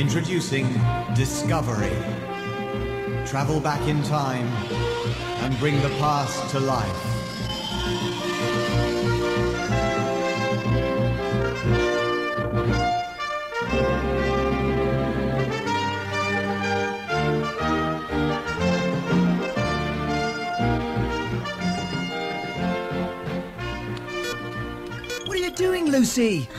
Introducing Discovery. Travel back in time and bring the past to life. What are you doing, Lucy?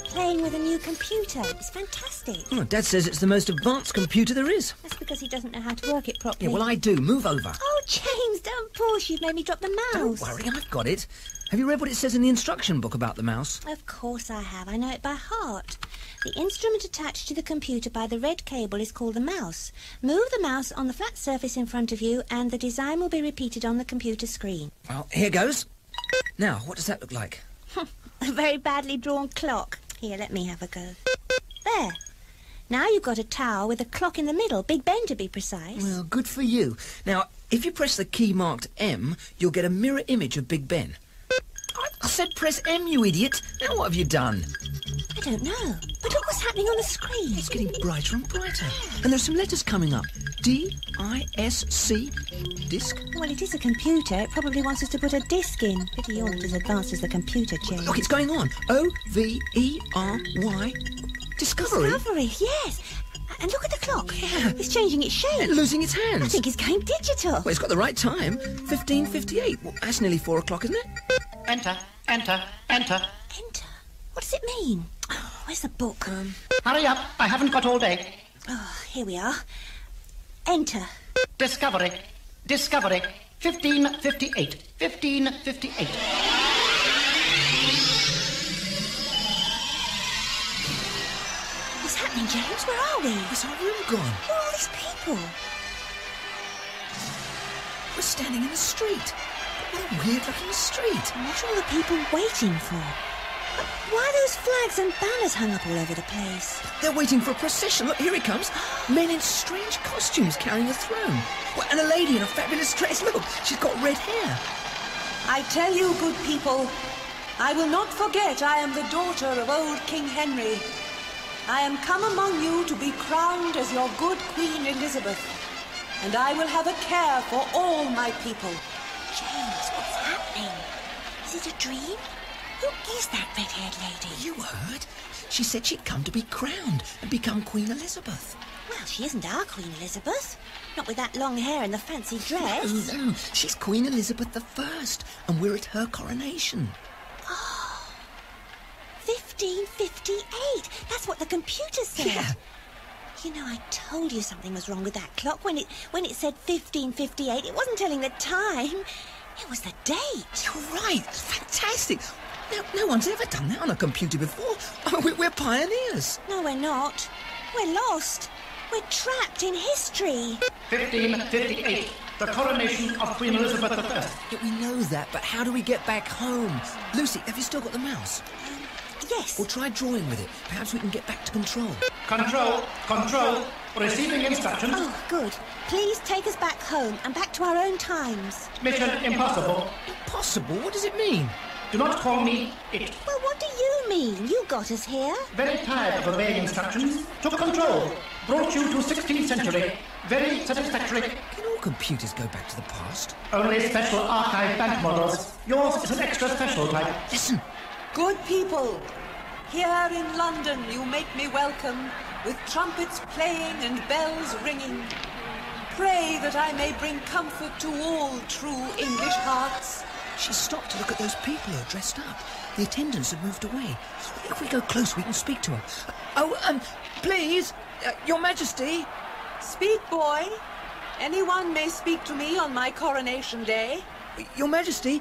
Playing with a new computer. It's fantastic. Oh, Dad says it's the most advanced computer there is. That's because he doesn't know how to work it properly. Yeah, well, I do. Move over. Oh, James, don't push. You've made me drop the mouse. Don't worry, I've got it. Have you read what it says in the instruction book about the mouse? Of course I have. I know it by heart. The instrument attached to the computer by the red cable is called the mouse. Move the mouse on the flat surface in front of you and the design will be repeated on the computer screen. Well, here goes. Now, what does that look like? A very badly drawn clock. Here, let me have a go. There. Now you've got a tower with a clock in the middle, Big Ben to be precise. Well, good for you. Now, if you press the key marked M, you'll get a mirror image of Big Ben. I said press M, you idiot. Now what have you done? I don't know. But look what's happening on the screen. It's getting brighter and brighter. And there's some letters coming up. D-I-S-C. Disc. Well, it is a computer. It probably wants us to put a disc in. Pity you're not as advanced as the computer, James. Look, it's going on. O-V-E-R-Y. Discovery. Discovery, yes. And look at the clock. Yeah. It's changing its shape. And losing its hands. I think it's going digital. Well, it's got the right time. 15:58. Well, that's nearly 4 o'clock, isn't it? Enter, enter, enter. Enter? What does it mean? Oh, where's the book? Hurry up, I haven't got all day. Oh, here we are. Enter. Discovery, discovery. 15:58, 15:58. What's happening, James? Where are we? Where's our room gone? Who are all these people? We're standing in the street. What a weird-looking street. What are all the people waiting for? Why are those flags and banners hung up all over the place? They're waiting for a procession. Look, here it comes. Men in strange costumes carrying a throne. Well, and a lady in a fabulous dress. Look, she's got red hair. I tell you, good people, I will not forget I am the daughter of old King Henry. I am come among you to be crowned as your good Queen Elizabeth, and I will have a care for all my people. James, what's happening? Is it a dream? Who is that red-haired lady? You heard? She said she'd come to be crowned and become Queen Elizabeth. Well, she isn't our Queen Elizabeth. Not with that long hair and the fancy dress. No, she's Queen Elizabeth I, and we're at her coronation. 15:58. That's what the computer said. Yeah. You know, I told you something was wrong with that clock. When it said 15:58, it wasn't telling the time. It was the date. You're right. It's fantastic. No one's ever done that on a computer before. I mean, we're pioneers. No, we're not. We're lost. We're trapped in history. 15:58, the coronation of Queen Elizabeth I. Yeah, we know that, but how do we get back home? Lucy, have you still got the mouse? Yes. Well, try drawing with it. Perhaps we can get back to control. Control, control, receiving instructions. Oh, good. Please take us back home and back to our own times. Mission impossible. Impossible? What does it mean? Do not call me it. Well, what do you mean? You got us here. Very tired of obeying instructions. Took control. Brought you to 16th century. Very satisfactory. Can all computers go back to the past? Only special archive bank models. Yours is an extra special type. Listen. Good people, here in London you make me welcome with trumpets playing and bells ringing. Pray that I may bring comfort to all true English hearts. She stopped to look at those people who are dressed up. The attendants have moved away. If we go close, we can speak to her. Please, Your Majesty. Speak, boy. Anyone may speak to me on my coronation day. Your Majesty,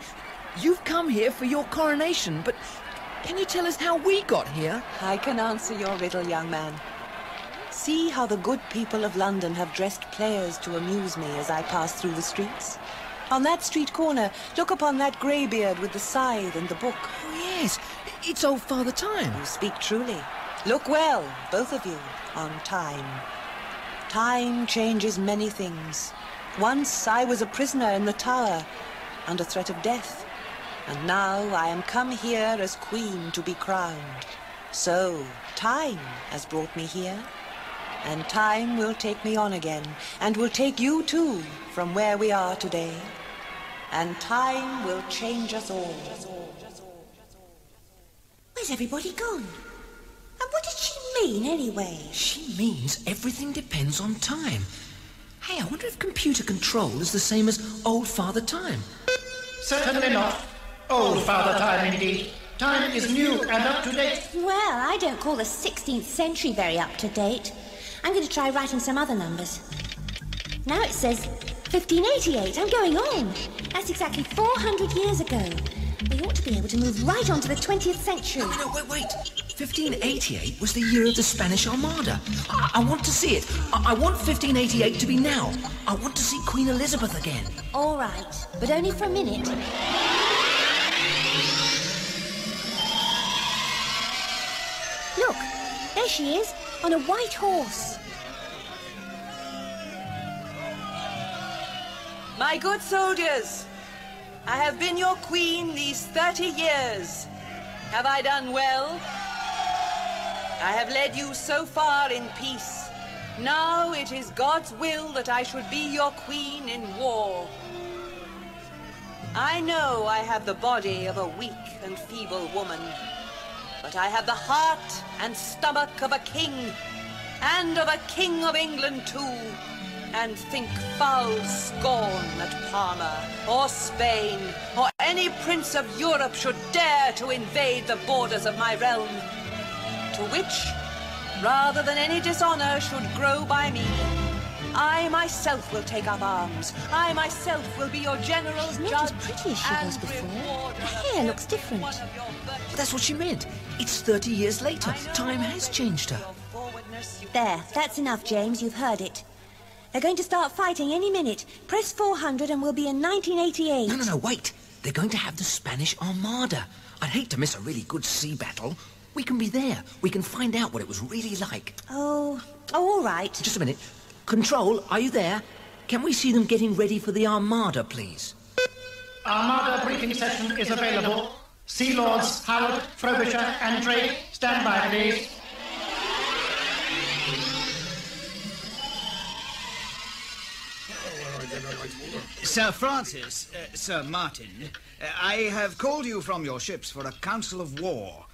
you've come here for your coronation, but can you tell us how we got here? I can answer your riddle, young man. See how the good people of London have dressed players to amuse me as I pass through the streets? On that street corner, look upon that greybeard with the scythe and the book. Oh, yes. It's old Father Time. You speak truly. Look well, both of you, on time. Time changes many things. Once I was a prisoner in the Tower, under threat of death. And now I am come here as queen to be crowned. So, time has brought me here. And time will take me on again, and will take you too from where we are today. And time will change us all. Where's everybody gone? And what did she mean, anyway? She means everything depends on time. Hey, I wonder if computer control is the same as Old Father Time. Certainly not. Old Father Time, indeed. Time is new and up to date. Well, I don't call the 16th century very up to date. I'm going to try writing some other numbers. Now it says 1588. I'm going on. That's exactly 400 years ago. We ought to be able to move right on to the 20th century. No, wait. 1588 was the year of the Spanish Armada. I want to see it. I want 1588 to be now. I want to see Queen Elizabeth again. All right, but only for a minute. Look, there she is, on a white horse. My good soldiers, I have been your queen these 30 years. Have I done well? I have led you so far in peace. Now it is God's will that I should be your queen in war. I know I have the body of a weak and feeble woman, but I have the heart and stomach of a king, and of a king of England too, and think foul scorn that Parma, or Spain, or any prince of Europe should dare to invade the borders of my realm, to which, rather than any dishonor should grow by me, I myself will take up arms. I myself will be your general She's not judge as pretty as she and was before. rewarder Her hair looks of different. one of your virtues. That's what she meant. It's 30 years later. I know Time has changed her. your forwardness, you- There, that's enough, James. You've heard it. They're going to start fighting any minute. Press 400 and we'll be in 1988. No, wait. They're going to have the Spanish Armada. I'd hate to miss a really good sea battle. We can be there. We can find out what it was really like. Oh, all right. Just a minute. Control, are you there? Can we see them getting ready for the Armada, please? Armada briefing session is available. Sea Lords Howard, Frobisher, and Drake, stand by, please. Sir Francis, Sir Martin, I have called you from your ships for a council of war.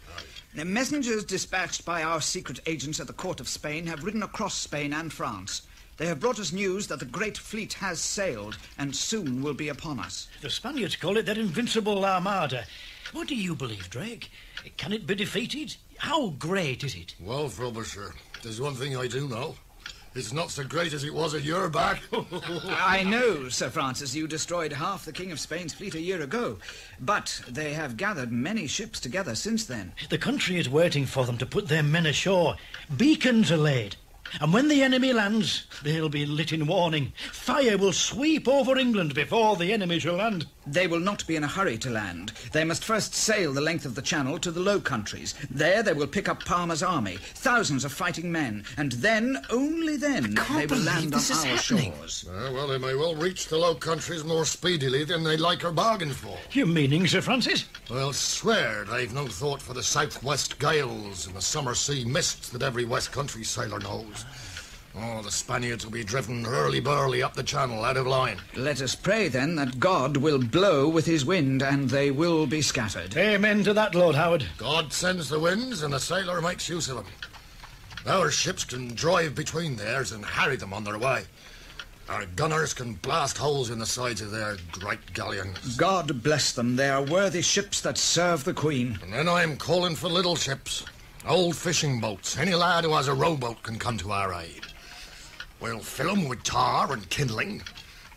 Messengers dispatched by our secret agents at the court of Spain have ridden across Spain and France. They have brought us news that the great fleet has sailed and soon will be upon us. The Spaniards call it their invincible armada. What do you believe, Drake? Can it be defeated? How great is it? Well, Frobisher, there's one thing I do know. It's not so great as it was a year back. I know, Sir Francis, you destroyed half the King of Spain's fleet a year ago, but they have gathered many ships together since then. The country is waiting for them to put their men ashore. Beacons are laid. And when the enemy lands, they'll be lit in warning. Fire will sweep over England before the enemy shall land. They will not be in a hurry to land. They must first sail the length of the Channel to the Low Countries. There they will pick up Parma's army, thousands of fighting men, and then, only then, they will land on our shores. Well, they may well reach the Low Countries more speedily than they'd like or bargained for. Your meaning, Sir Francis? I'll swear they've no thought for the southwest gales and the summer sea mists that every West Country sailor knows. Oh, the Spaniards will be driven hurly-burly up the Channel out of line. Let us pray, then, that God will blow with his wind and they will be scattered. Amen to that, Lord Howard. God sends the winds and the sailor makes use of them. Our ships can drive between theirs and harry them on their way. Our gunners can blast holes in the sides of their great galleons. God bless them. They are worthy ships that serve the Queen. And then I'm calling for little ships, old fishing boats. Any lad who has a rowboat can come to our aid. We'll fill 'em with tar and kindling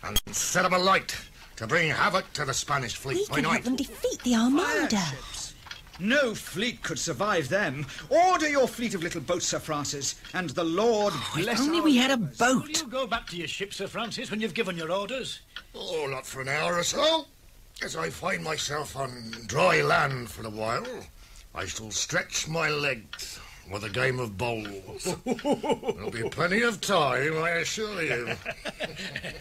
and set 'em alight to bring havoc to the Spanish We fleet by can help night. them defeat the Armada. Fireships. No fleet could survive them. Order your fleet of little boats, Sir Francis, and the Lord bless If only our- we had a Will boat. you go back to your ship, Sir Francis, when you've given your orders? Oh, not for an hour or so. As I find myself on dry land for a while, I shall stretch my legs with a game of bowls. There'll be plenty of time, I assure you.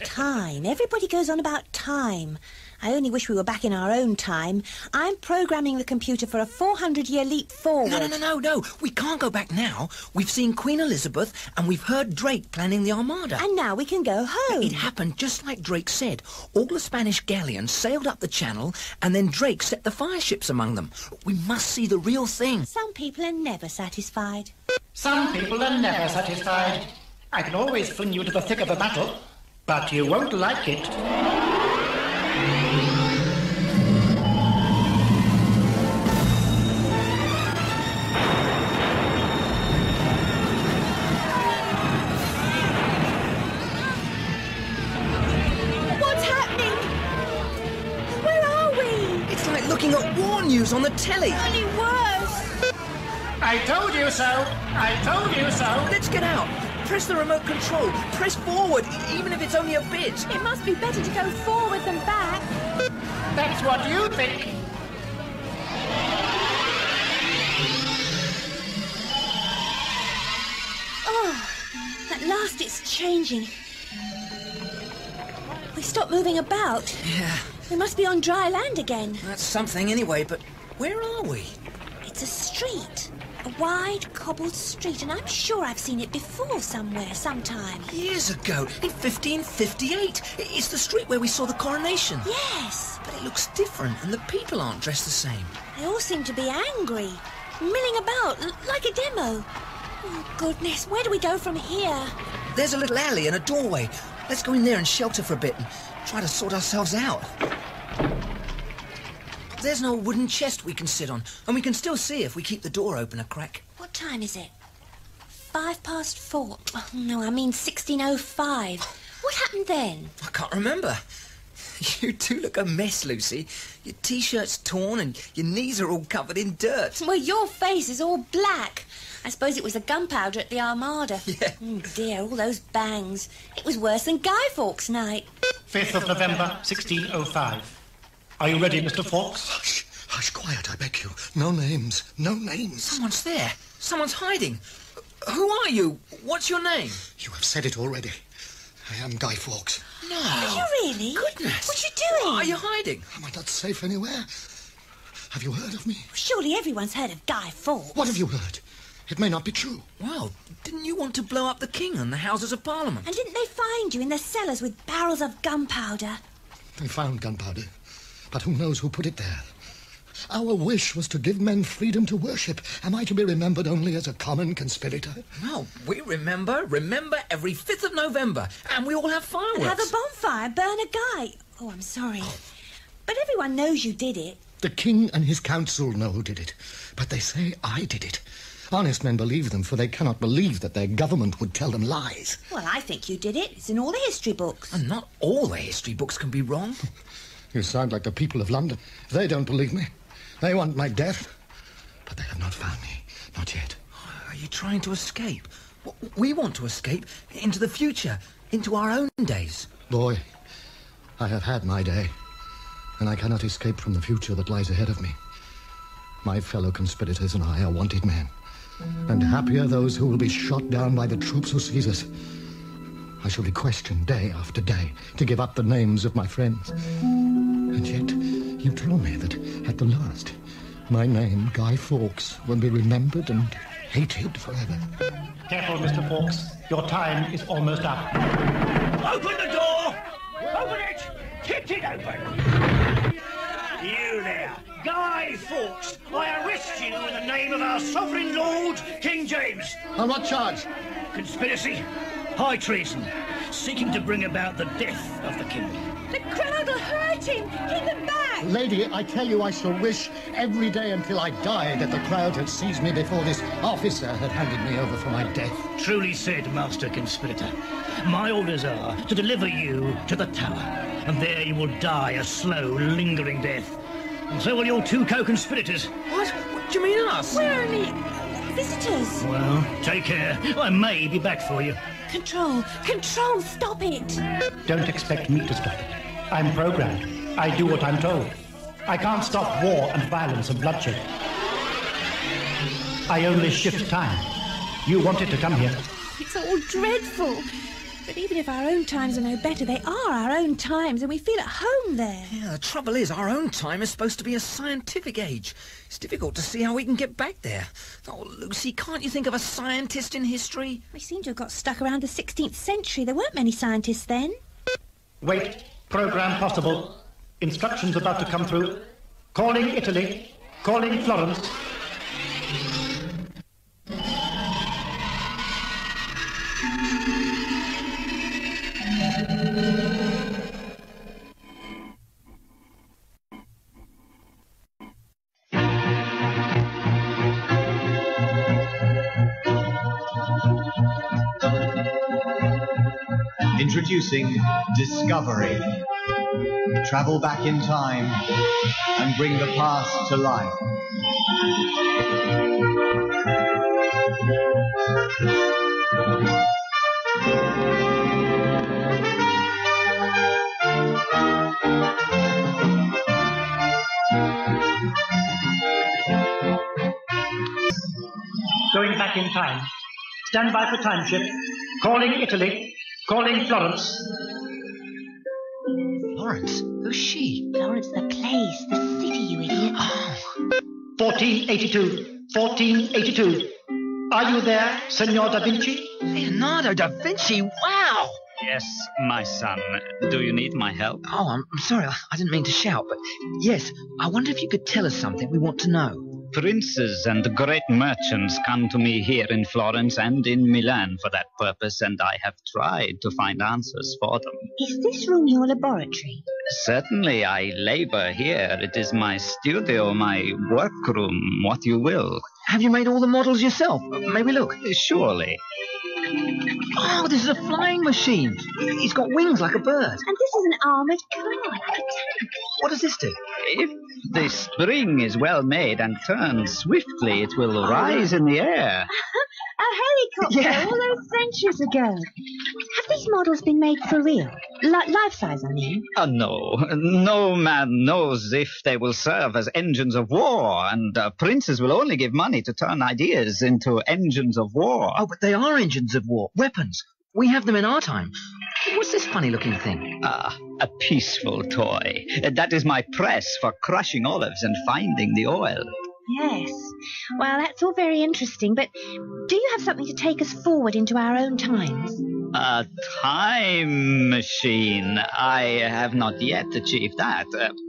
Time. Everybody goes on about time. I only wish we were back in our own time. I'm programming the computer for a 400-year leap forward. No. We can't go back now. We've seen Queen Elizabeth and we've heard Drake planning the Armada. And now we can go home. It happened just like Drake said. All the Spanish galleons sailed up the channel and then Drake set the fire ships among them. We must see the real thing. Some people are never satisfied. Some people are never satisfied. I can always fling you into the thick of a battle, but you won't like it. What's happening? Where are we? It's like looking at war news on the telly. Only worse. I told you so. I told you so. Let's get out. Press the remote control. Press forward, even if it's only a bit. It must be better to go forward than back. That's what you think. Oh, at last it's changing. We stopped moving about. Yeah, We must be on dry land again. that's something anyway, but where are we? It's a street. A wide, cobbled street, and I'm sure I've seen it before somewhere, sometime. Years ago, in 1558. It's the street where we saw the coronation. Yes. But it looks different, and the people aren't dressed the same. They all seem to be angry, milling about, like a demo. Oh, goodness, where do we go from here? There's a little alley and a doorway. Let's go in there and shelter for a bit and try to sort ourselves out. There's no wooden chest we can sit on, and we can still see if we keep the door open a crack. What time is it? 4:05. Oh, no, I mean 16:05. What happened then? I can't remember. You do look a mess, Lucy. Your T-shirt's torn and your knees are all covered in dirt. Well, your face is all black. I suppose it was the gunpowder at the Armada. Yeah. Oh, dear, all those bangs. It was worse than Guy Fawkes' night. 5th of November, 1605. Are you ready, Mr. Fawkes? Hush, quiet, I beg you. No names. Someone's there. Someone's hiding. Who are you? What's your name? You have said it already. I am Guy Fawkes. No. Are you really? Goodness. What are you doing? Are you hiding? Am I not safe anywhere? Have you heard of me? Surely everyone's heard of Guy Fawkes. What have you heard? It may not be true. Well, didn't you want to blow up the king and the Houses of Parliament? And didn't they find you in the cellars with barrels of gunpowder? They found gunpowder, but who knows who put it there? Our wish was to give men freedom to worship. Am I to be remembered only as a common conspirator? No, we remember every 5th of November, and we all have fireworks. And have a bonfire, burn a guy. Oh, I'm sorry. But everyone knows you did it. The king and his council know who did it, but they say I did it. Honest men believe them, for they cannot believe that their government would tell them lies. Well, I think you did it. It's in all the history books. And not all the history books can be wrong. You sound like the people of London. They don't believe me. They want my death, but they have not found me. Not yet. Are you trying to escape? We want to escape into the future, into our own days. Boy, I have had my day, and I cannot escape from the future that lies ahead of me. My fellow conspirators and I are wanted men, and happier those who will be shot down by the troops who seize us. I shall be questioned day after day to give up the names of my friends. And yet, you tell me that at the last, my name, Guy Fawkes, will be remembered and hated forever. Careful, Mr. Fawkes. Your time is almost up. Open the door! Open it! Kick it open! You there, Guy Fawkes, I arrest you in the name of our sovereign lord, King James. On what charge? Conspiracy, high treason, seeking to bring about the death of the king. The crowd will hurt him. Keep him back. Lady, I tell you I shall wish every day until I die that the crowd had seized me before this officer had handed me over for my death. Truly said, Master Conspirator. My orders are to deliver you to the tower, and there you will die a slow, lingering death. And so will your two co-conspirators. What? What do you mean us? We're only visitors. Well, take care. I may be back for you. Control, stop it. Don't expect me to stop it. I'm programmed. I do what I'm told. I can't stop war and violence and bloodshed. I only shift time. You wanted to come here. It's all dreadful. But even if our own times are no better, they are our own times, and we feel at home there. Yeah, the trouble is, our own time is supposed to be a scientific age. It's difficult to see how we can get back there. Oh, Lucy, can't you think of a scientist in history? We seem to have got stuck around the 16th century. There weren't many scientists then. Wait. Program possible. Instructions about to come through. Calling Italy. Calling Florence. Introducing Discovery. Travel back in time and bring the past to life. Going back in time. Stand by for time ship. Calling Italy. Calling Florence. Florence? Who's she? Florence, the place, the city, you idiot. Oh. 1482. 1482. Are you there, Signor Da Vinci? Leonardo da Vinci? Wow! Yes, my son. Do you need my help? Oh, I'm sorry. I didn't mean to shout, but yes, I wonder if you could tell us something we want to know. Princes and great merchants come to me here in Florence and in Milan for that purpose, and I have tried to find answers for them. Is this room your laboratory? Certainly, I labor here. It is my studio, my workroom, what you will. Have you made all the models yourself? May we look? Surely. Oh, this is a flying machine. It's got wings like a bird. And this is an armoured car, like a tank. What does this do? If the spring is well made and turns swiftly, it will rise in the air. A helicopter Yeah. all those centuries ago. Have these models been made for real? Life-size, I mean. No. No man knows if they will serve as engines of war, and princes will only give money to turn ideas into engines of war. Oh, but they are engines of war. Weapons. We have them in our time. What's this funny-looking thing? A peaceful toy. That is my press for crushing olives and finding the oil. Yes. Well, that's all very interesting, but do you have something to take us forward into our own times? A time machine. I have not yet achieved that,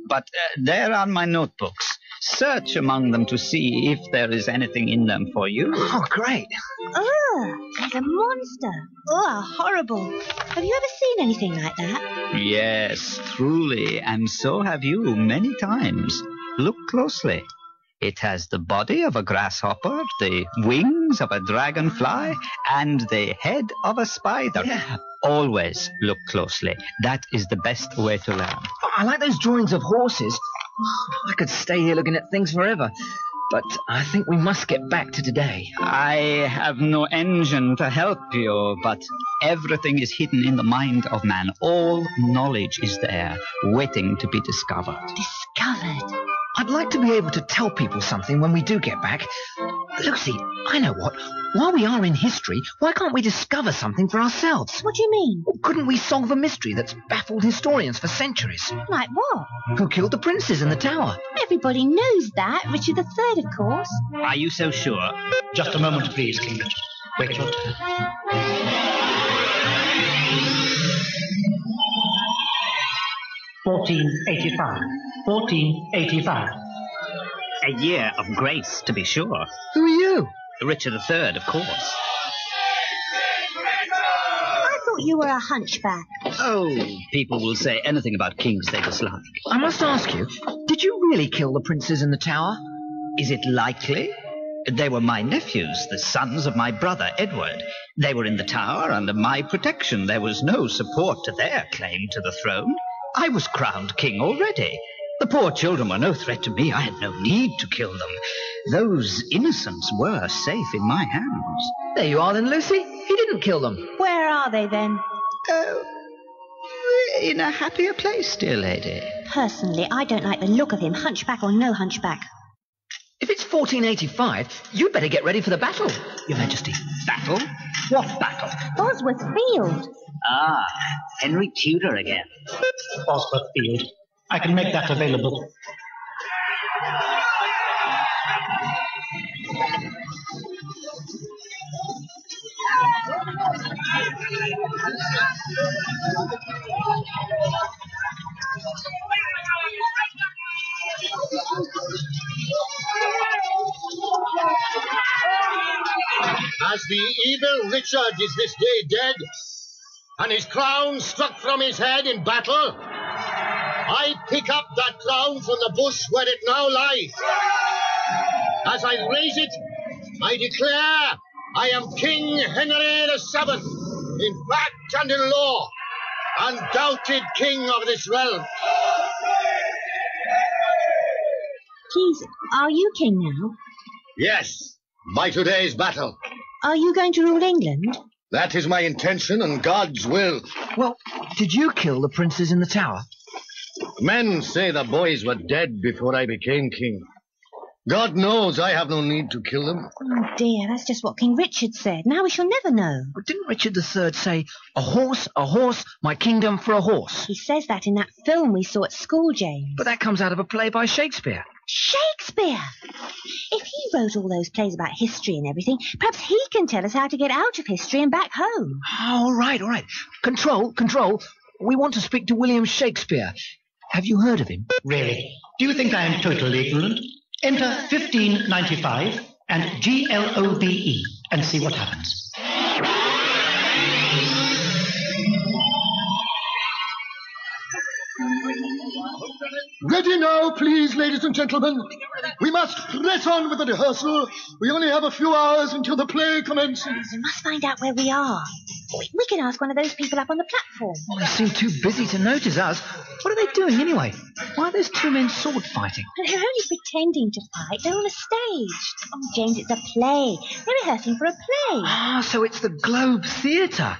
but there are my notebooks. Search among them to see if there is anything in them for you. Oh, great. Oh, there's a monster. Oh, horrible. Have you ever seen anything like that? Yes, truly, and so have you many times. Look closely. It has the body of a grasshopper, the wings of a dragonfly, and the head of a spider. Yeah. Always look closely. That is the best way to learn. Oh, I like those drawings of horses. I could stay here looking at things forever. But I think we must get back to today. I have no engine to help you, but everything is hidden in the mind of man. All knowledge is there, waiting to be discovered. Discovered. I'd like to be able to tell people something when we do get back. Lucy, I know what. While we are in history, why can't we discover something for ourselves? What do you mean? Couldn't we solve a mystery that's baffled historians for centuries? Like what? Who killed the princes in the tower? Everybody knows that. Richard III, of course. Are you so sure? Just a moment, please, King Richard. Wait your turn. 1485. 1485. A year of grace, to be sure. Who are you? Richard III, of course. I thought you were a hunchback. Oh, people will say anything about kings they dislike. I must ask you, did you really kill the princes in the tower? Is it likely? They were my nephews, the sons of my brother Edward. They were in the tower under my protection. There was no support to their claim to the throne. I was crowned king already. The poor children were no threat to me. I had no need to kill them. Those innocents were safe in my hands. There you are then, Lucy. He didn't kill them. Where are they then? In a happier place, dear lady. Personally, I don't like the look of him, hunchback or no hunchback. If it's 1485, you'd better get ready for the battle, Your Majesty. Battle? What battle? Bosworth Field. Ah, Henry Tudor again. Bosworth Field. I can make that available. As the evil Richard is this day dead, and his crown struck from his head in battle, I pick up that crown from the bush where it now lies. As I raise it, I declare I am King Henry VII, in fact and in law, undoubted king of this realm. Please, are you king now? Yes, by today's battle. Are you going to rule England? That is my intention and God's will. Well, did you kill the princes in the tower? Men say the boys were dead before I became king. God knows I have no need to kill them. Oh, dear, that's just what King Richard said. Now we shall never know. But didn't Richard III say, a horse, my kingdom for a horse? He says that in that film we saw at school, James. But that comes out of a play by Shakespeare. Shakespeare! If he wrote all those plays about history and everything, perhaps he can tell us how to get out of history and back home. All right. Control. We want to speak to William Shakespeare. Have you heard of him? Really? Do you think I am totally ignorant? Enter 1595 and GLOBE and see what happens. Ready now, please, ladies and gentlemen. We must press on with the rehearsal. We only have a few hours until the play commences. We must find out where we are. We can ask one of those people up on the platform. They seem too busy to notice us. What are they doing anyway? Why are those two men sword fighting? They're only pretending to fight. They're on a stage. Oh, James, it's a play. They're rehearsing for a play. Ah, so it's the Globe Theatre.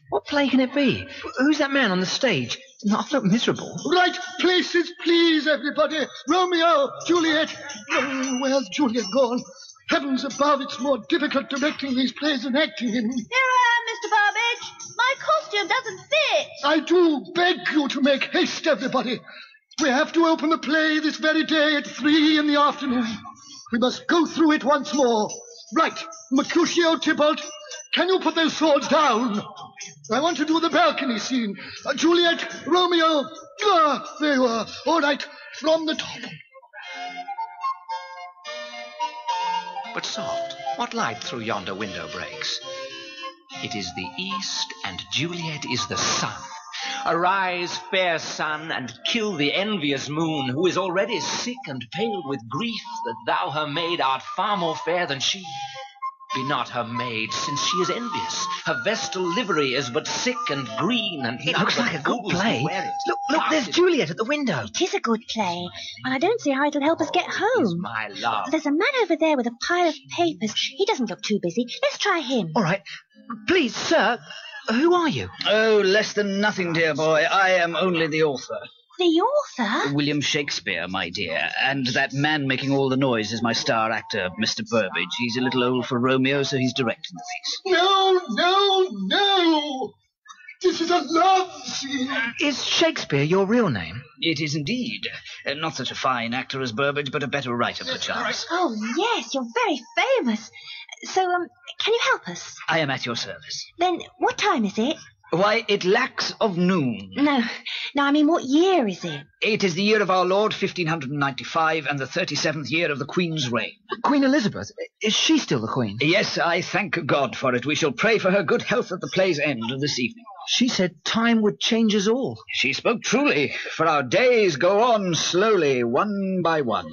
What play can it be? Who's that man on the stage? I look miserable. Right places, please, everybody. Romeo, Juliet. Oh, where's Juliet gone? Heavens above, it's more difficult directing these plays than acting in them. Here I am, Mr. Burbage. My costume doesn't fit. I do beg you to make haste, everybody. We have to open the play this very day at 3 in the afternoon. We must go through it once more. Right, Mercutio, Tybalt, can you put those swords down? I want to do the balcony scene. Juliet, Romeo. There you are. All right, from the top. But soft, what light through yonder window breaks? It is the east, and Juliet is the sun. Arise, fair sun, and kill the envious moon, who is already sick and pale with grief that thou, her maid, art far more fair than she. Be not her maid, since she is envious. Her vestal livery is but sick and green, and it looks like a good play. Look, there's Juliet at the window. It is a good play, and I don't see how it'll help us get home. My love. There's a man over there with a pile of papers. He doesn't look too busy. Let's try him. All right. Please, sir, who are you? Oh, less than nothing, dear boy. I am only the author. The author? William Shakespeare, my dear. And that man making all the noise is my star actor, Mr. Burbage. He's a little old for Romeo, so he's directing the piece. No! This is a love scene. Is Shakespeare your real name? It is indeed. Not such a fine actor as Burbage, but a better writer, perchance. Oh, yes, you're very famous. So, can you help us? I am at your service. Then, what time is it? Why, it lacks of noon. No, I mean, what year is it? It is the year of our Lord, 1595, and the 37th year of the Queen's reign. Queen Elizabeth? Is she still the Queen? Yes, I thank God for it. We shall pray for her good health at the play's end this evening. She said time would change us all. She spoke truly, for our days go on slowly, one by one.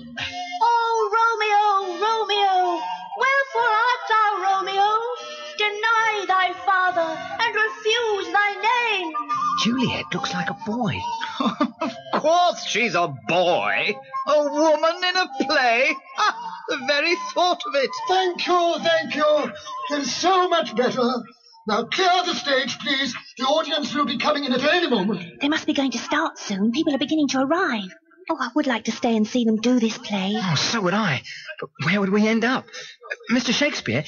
Oh, Romeo, wherefore art thou, Romeo? Deny thy father and refuse thy name. Juliet looks like a boy. Of course she's a boy. A woman in a play. The very thought of it. Thank you. It's so much better. Now clear the stage, please. The audience will be coming in at any moment. They must be going to start soon. People are beginning to arrive. Oh, I would like to stay and see them do this play. Oh, so would I. But where would we end up? Mr. Shakespeare,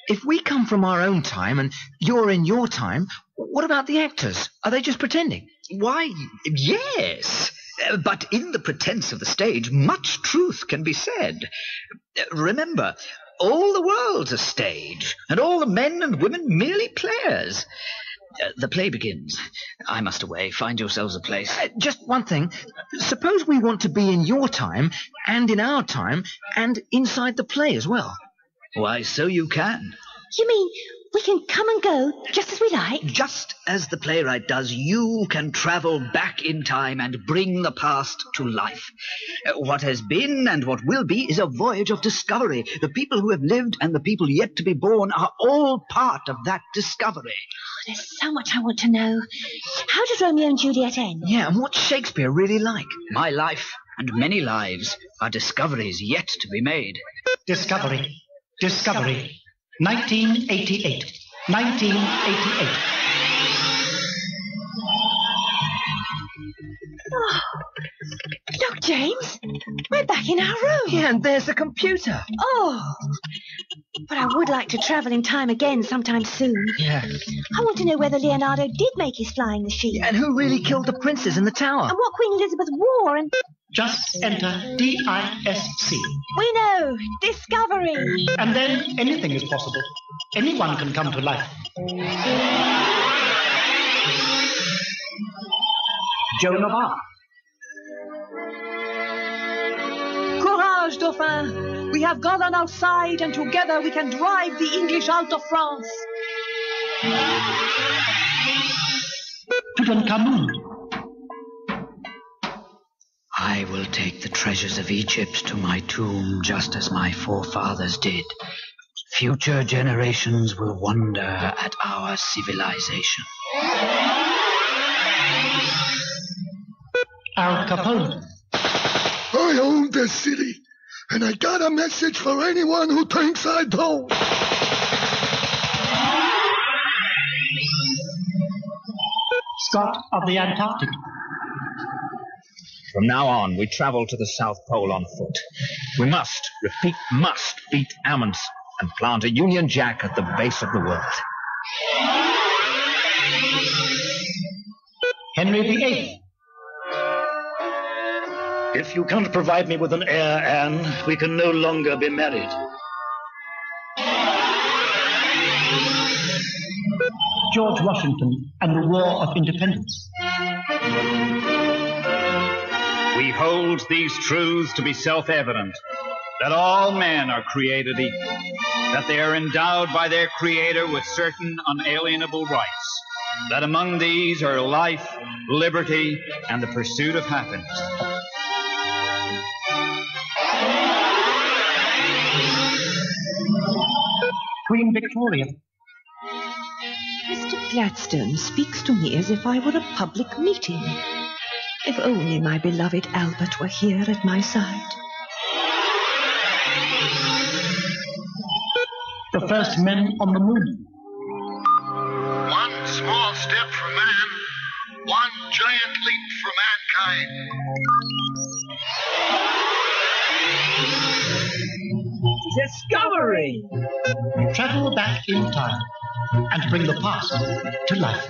if we come from our own time and you're in your time, What about the actors? Are they just pretending? Why, yes. But in the pretense of the stage, much truth can be said. Remember, all the world's a stage, and all the men and women merely players. The play begins. I must away. Find yourselves a place. Just one thing. Suppose we want to be in your time, and in our time, and inside the play as well. Why, so you can. You mean we can come and go just as we like? Just as the playwright does, you can travel back in time and bring the past to life. What has been and what will be is a voyage of discovery. The people who have lived and the people yet to be born are all part of that discovery. There's so much I want to know. How did Romeo and Juliet end? Yeah, and what's Shakespeare really like? My life and many lives are discoveries yet to be made. Discovery. Discovery. 1988. 1988. Oh, look, James. We're back in our room. Yeah, and there's the computer. Oh, but I would like to travel in time again sometime soon. Yeah. I want to know whether Leonardo did make his flying machine. Yeah, and who really killed the princes in the tower? And what Queen Elizabeth wore and... Just enter DISC. We know. Discovery. And then anything is possible. Anyone can come to life. Joan of Arc. Courage, Dauphin. We have gone outside, and together we can drive the English out of France. Tutankhamun. I will take the treasures of Egypt to my tomb just as my forefathers did. Future generations will wonder at our civilization. Al Capone. I own this city, and I got a message for anyone who thinks I don't. Scott of the Antarctic. From now on, we travel to the South Pole on foot. We must, repeat, must beat Amundsen and plant a Union Jack at the base of the world. Henry VIII. If you can't provide me with an heir, Anne, we can no longer be married. George Washington and the War of Independence. We hold these truths to be self-evident, that all men are created equal, that they are endowed by their Creator with certain unalienable rights, that among these are life, liberty, and the pursuit of happiness. Queen Victoria. Mr. Gladstone speaks to me as if I were a public meeting. If only my beloved Albert were here at my side. The first men on the moon. One small step for man, one giant leap for mankind. Discovery! Travel back in time and bring the past to life.